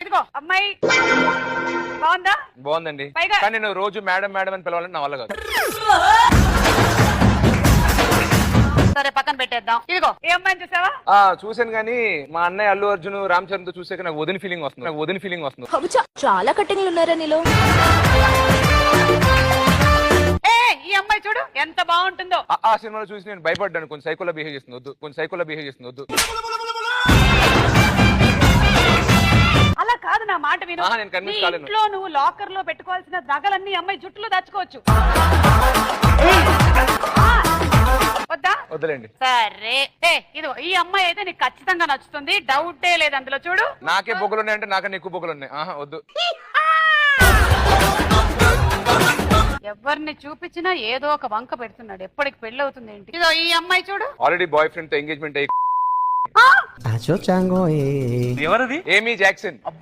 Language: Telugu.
ఇదిగో అమ్మాయి బాగుందా? బాగుందండి, పైగా- కానీ నేను రోజు మేడం మేడం అని పిలవాలని నా వల్ల కాదు. సరే పక్కన పెట్టేద్దాం. ఇదిగో ఏ అమ్మాయిని చూసావా? చూసాను కానీ మా అన్నయ్య అల్లు అర్జున్ రామ్ చరణ్ తో చూసాక నాకు వదిన ఫీలింగ్ వస్తుంది. చాలా కట్టింగ్లు ఉన్నారా నీలో? ఏ ఈ అమ్మాయి చూడు ఎంత బాగుంటుందో. ఆ సినిమాలో చూసి నేను భయపడ్డాను, కొంచెం సైకోలా బిహేవ్ చేస్తుంది వద్దు. అలా కాదు, నా మాట విను. నేను convince నీ కాలేను. ఇంట్లో నువ్వు లాకర్ లో పెట్టుకోవాల్సిన నగలన్నీ ఈ అమ్మాయి జుట్టులో దాచుకోవచ్చు. వద్దా? వద్దులేండి. సరే ఇదిగో ఈ అమ్మాయి అయితే నీకు ఖచ్చితంగా నచ్చుతుంది, డౌటే లేదు అందులో. చూడు నాకే బొగ్గులు ఉన్నాయంటే నాకన్నా ఎక్కువ బొగ్గులు ఉన్నాయి. వద్దు. ఎవరిని చూపించినా ఏదో ఒక వంక పెడుతున్నాడు. ఎప్పటికి పెళ్లి అవుతుంది ఏంటి? ఇదో ఈ అమ్మాయి చూడు, ఆల్రెడీ బాయ్ ఫ్రెండ్ తో ఎంగేజ్మెంట్ అయ్యి ఎవరది? ఏమీ జాక్సన్.